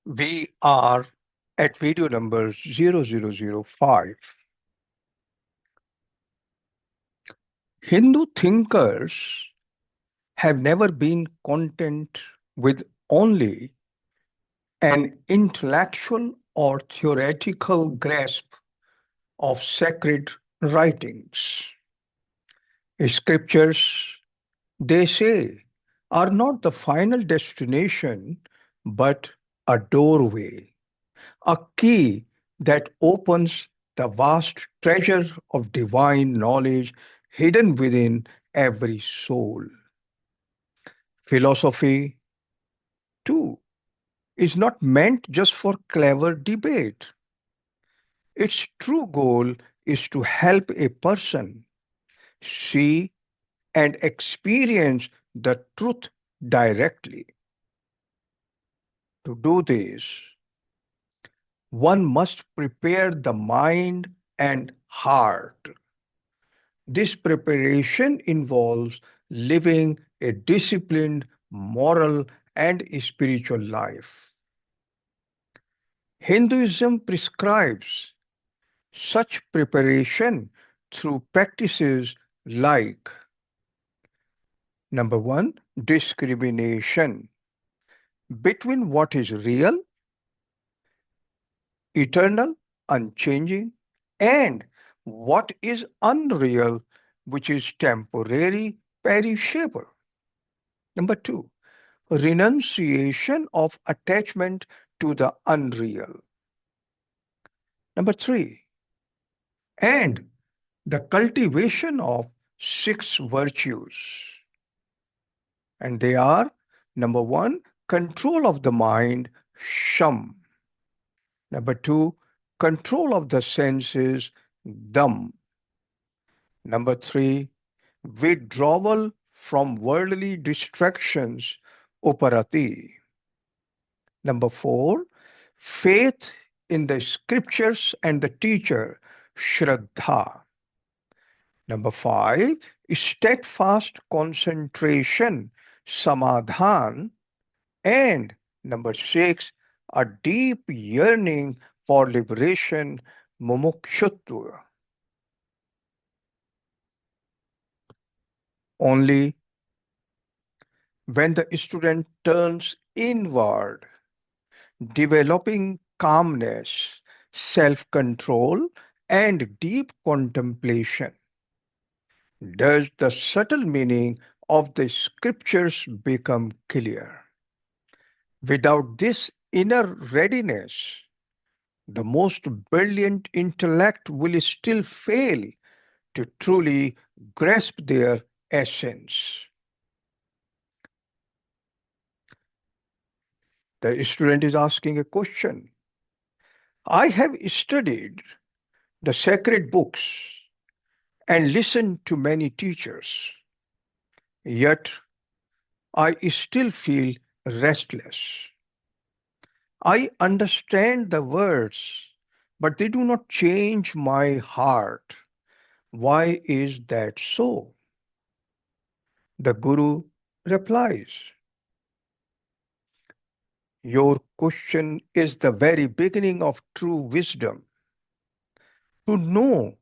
We are at video number 0005. Hindu thinkers have never been content with only an intellectual or theoretical grasp of sacred writings. Scriptures, they say, are not the final destination but a doorway, a key that opens the vast treasure of divine knowledge hidden within every soul. Philosophy, too, is not meant just for clever debate. Its true goal is to help a person see and experience the truth directly. To do this, one must prepare the mind and heart. This preparation involves living a disciplined, moral, and spiritual life. Hinduism prescribes such preparation through practices like number one, discrimination between what is real, eternal, unchanging, and what is unreal, which is temporary, perishable. Number two, renunciation of attachment to the unreal. Number three, and the cultivation of six virtues. And they are number one, control of the mind, sham. Number two, control of the senses, dam. Number three, withdrawal from worldly distractions, uparati. Number four, faith in the scriptures and the teacher, shraddha. Number five, steadfast concentration, samadhan. And number six, a deep yearning for liberation, mumukshutva. Only when the student turns inward, developing calmness, self control, and deep contemplation, does the subtle meaning of the scriptures become clear. Without this inner readiness, the most brilliant intellect will still fail to truly grasp their essence. The student is asking a question. I have studied the sacred books and listened to many teachers, yet I still feel restless. I understand the words, but they do not change my heart. Why is that so? The Guru replies, your question is the very beginning of true wisdom. To know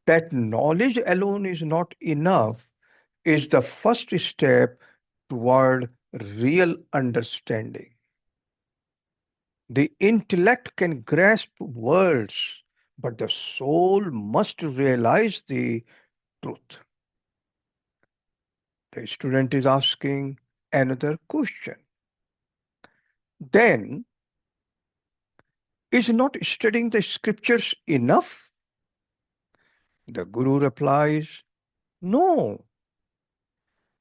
that knowledge alone is not enough is the first step toward real understanding. The intellect can grasp words, but the soul must realize the truth. The student is asking another question. Then, is not studying the scriptures enough? The Guru replies, no,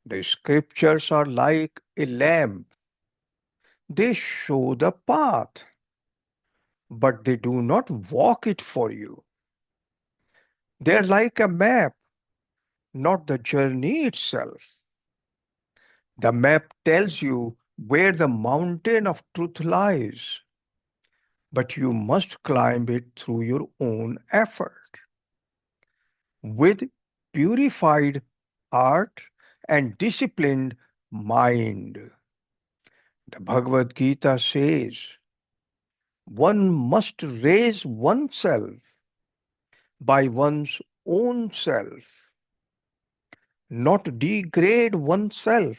the scriptures are like a lamp. They show the path, but they do not walk it for you. They're like a map, not the journey itself. The map tells you where the mountain of truth lies, but you must climb it through your own effort. With purified heart and disciplined mind. The Bhagavad Gītā says, One must raise oneself by one's own self, not degrade oneself,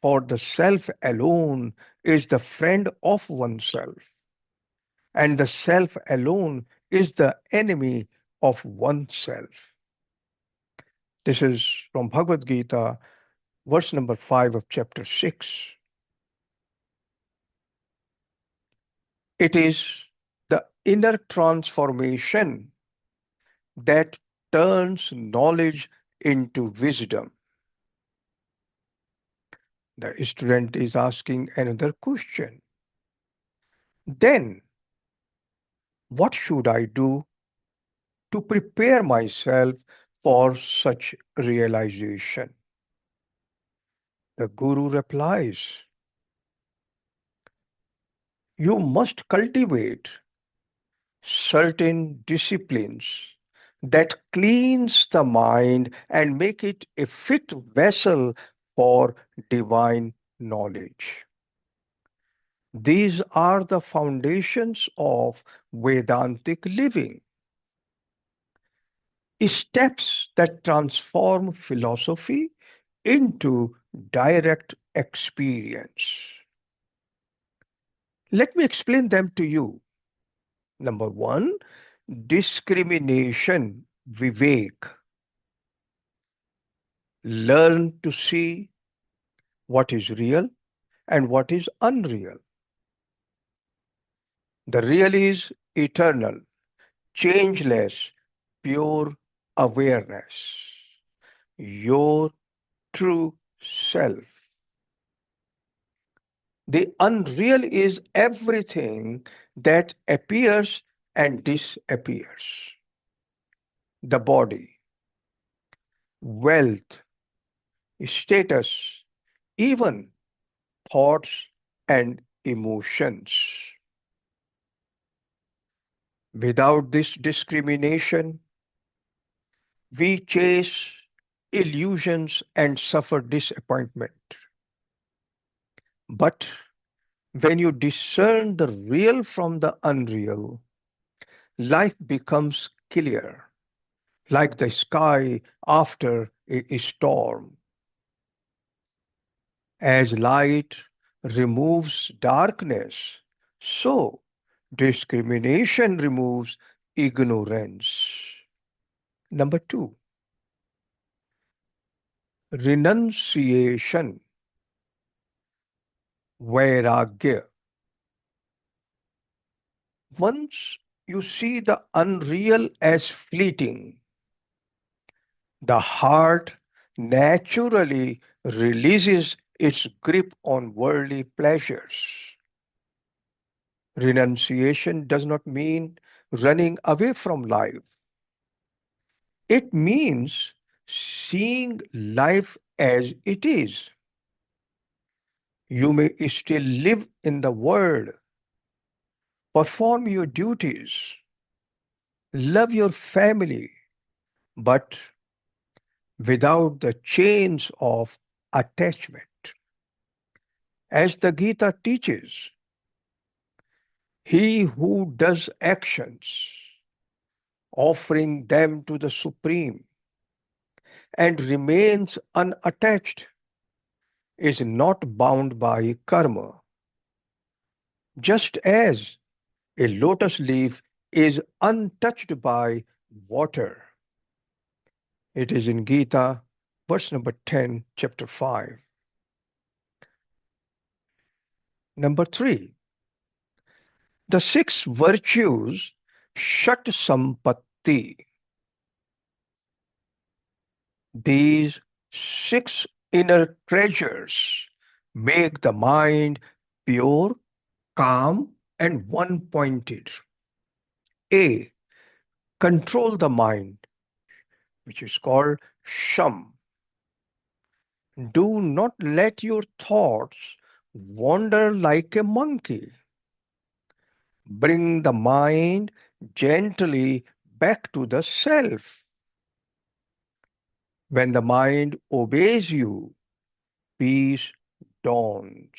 for the self alone is the friend of oneself, and the self alone is the enemy of oneself. This is from Bhagavad Gītā, verse number 5 of chapter 6. It is the inner transformation that turns knowledge into wisdom. The student is asking another question. Then, what should I do to prepare myself for such realization? The Guru replies, you must cultivate certain disciplines that cleans the mind and make it a fit vessel for divine knowledge. These are the foundations of Vedantic living, steps that transform philosophy into direct experience. Let me explain them to you. Number one, discrimination, vivek. Learn to see what is real and what is unreal. The real is eternal, changeless, pure awareness, your true self. The unreal is everything that appears and disappears. The body, wealth, status, even thoughts and emotions. Without this discrimination, we chase illusions and suffer disappointment. But when you discern the real from the unreal, life becomes clear, like the sky after a storm. As light removes darkness, so discrimination removes ignorance. Number two, renunciation, vairagya. Once you see the unreal as fleeting, the heart naturally releases its grip on worldly pleasures. Renunciation does not mean running away from life. It means seeing life as it is. You may still live in the world, perform your duties, love your family, but without the chains of attachment. As the Gita teaches, he who does actions, offering them to the Supreme, and remains unattached, is not bound by karma, just as a lotus leaf is untouched by water. It is in Gita, verse number 10, chapter 5. Number 3, the six virtues, Shat Sampatti. These six inner treasures make the mind pure, calm, and one pointed. A. Control the mind, which is called Sham. Do not let your thoughts wander like a monkey. Bring the mind gently back to the self. When the mind obeys you, peace dawns.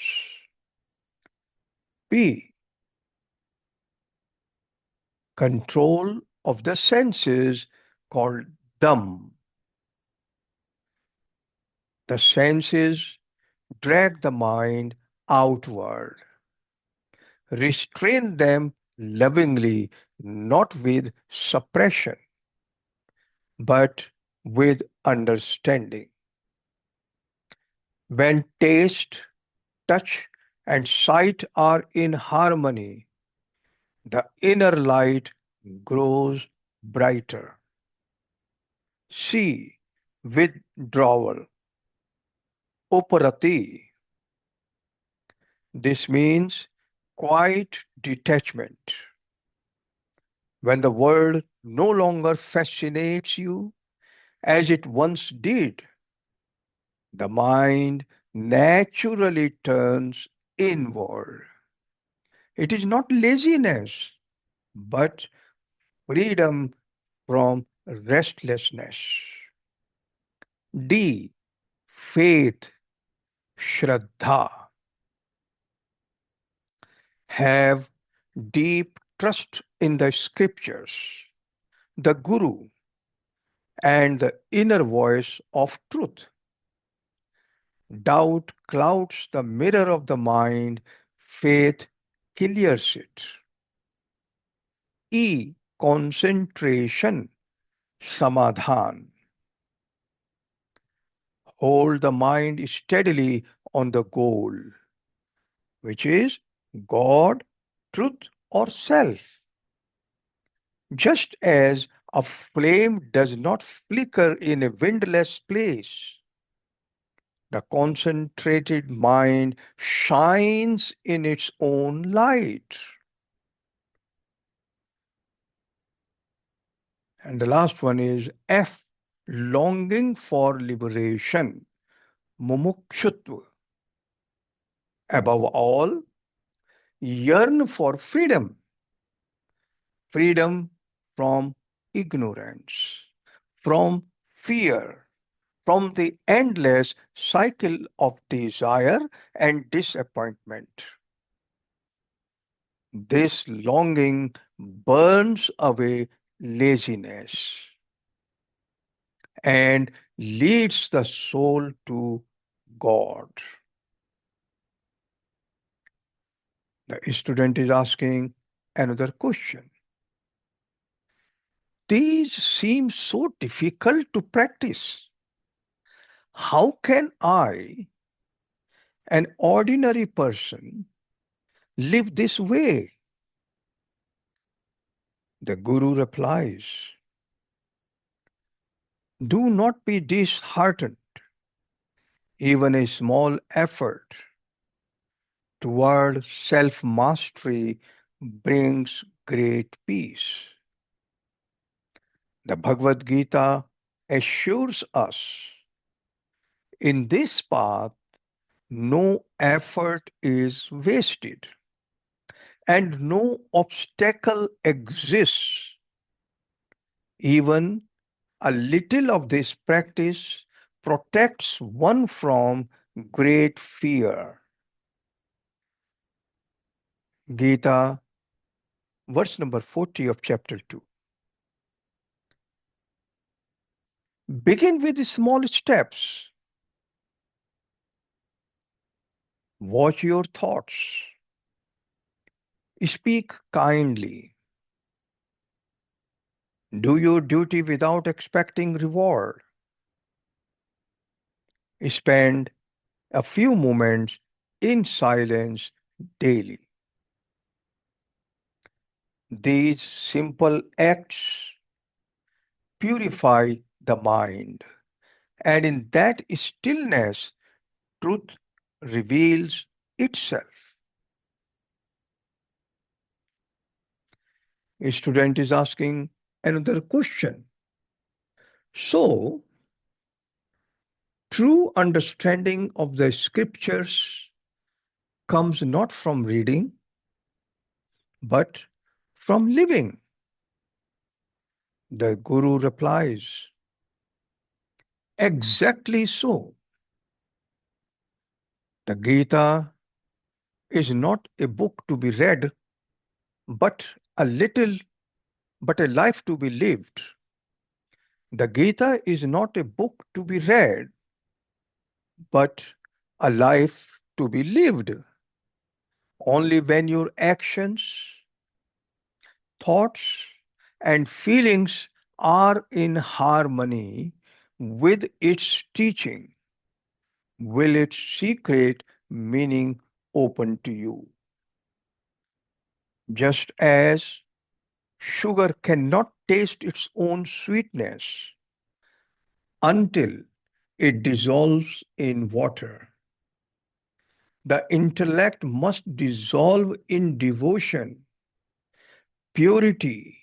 B. control of the senses called dam. The senses drag the mind outward. Restrain them lovingly, not with suppression, but with understanding. When taste, touch, and sight are in harmony, the inner light grows brighter. See, withdrawal, operati. This means quiet detachment. When the world no longer fascinates you as it once did, the mind naturally turns inward. It is not laziness, but freedom from restlessness. D. Faith, Shraddha. Have deep trust in the scriptures, the Guru, and the inner voice of truth. Doubt clouds the mirror of the mind, faith clears it. E. Concentration, Samadhan. Hold the mind steadily on the goal, which is God, truth, or self. Just as a flame does not flicker in a windless place, the concentrated mind shines in its own light. And the last one is F, longing for liberation, mumukshutva. Above all, yearn for freedom, freedom from ignorance, from fear, from the endless cycle of desire and disappointment. This longing burns away laziness and leads the soul to God. The student is asking another question. These seem so difficult to practice. How can I, an ordinary person, live this way? The Guru replies, do not be disheartened. Even a small effort toward self mastery brings great peace. The Bhagavad Gītā assures us in this path no effort is wasted and no obstacle exists. Even a little of this practice protects one from great fear. Gita, verse number 40 of chapter 2. Begin with small steps. Watch your thoughts. Speak kindly. Do your duty without expecting reward. Spend a few moments in silence daily. These simple acts purify the mind, and in that stillness, truth reveals itself. A student is asking another question. So, true understanding of the scriptures comes not from reading, but from living. The Guru replies, exactly so. The Gita is not a book to be read, but a little but a life to be lived. The Gita is not a book to be read, but a life to be lived. Only when your actions, thoughts, and feelings are in harmony with its teaching will its secret meaning open to you. Just as sugar cannot taste its own sweetness until it dissolves in water, the intellect must dissolve in devotion, purity,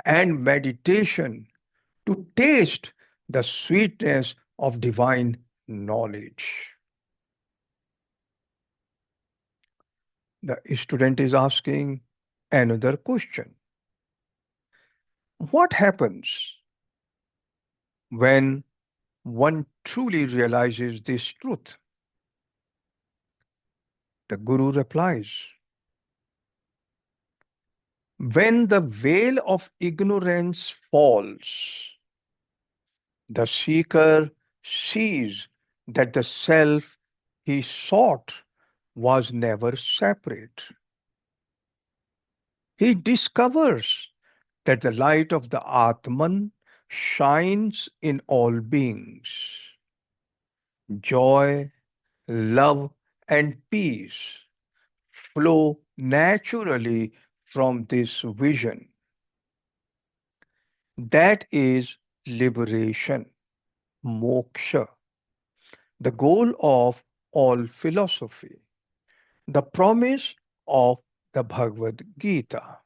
and meditation to taste the sweetness of divine knowledge. The student is asking another question. What happens when one truly realizes this truth? The Guru replies, when the veil of ignorance falls, the seeker sees that the self he sought was never separate. He discovers that the light of the Atman shines in all beings. Joy, love, and peace flow naturally from this vision. That is liberation, moksha, the goal of all philosophy, the promise of the Bhagavad Gītā.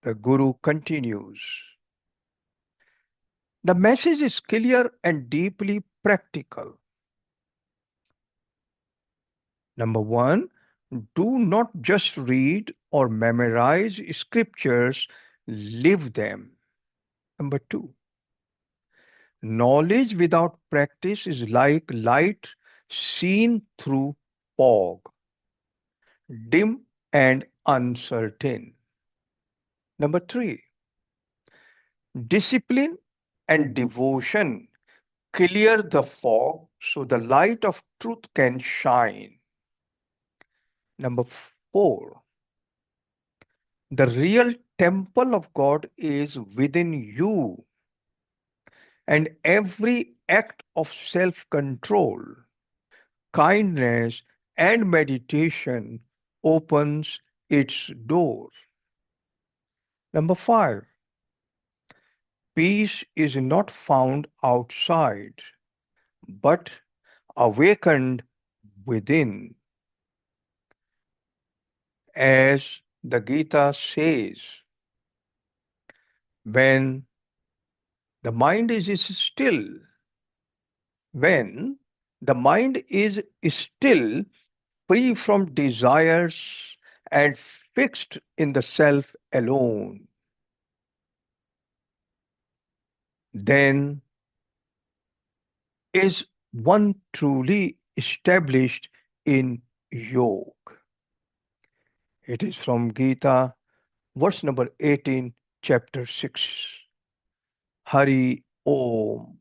The Guru continues. The message is clear and deeply practical. Number one, do not just read or memorize scriptures, live them. Number two, knowledge without practice is like light seen through fog, dim and uncertain. Number three, discipline and devotion clear the fog so the light of truth can shine. Number four, the real temple of God is within you, and every act of self control, kindness, and meditation opens its door. Number five, peace is not found outside, but awakened within. As the Gita says, when the mind is still, when the mind is still, free from desires, and fixed in the self alone, then is one truly established in yoga. It is from Gita, verse number 18, chapter 6. Hari Om.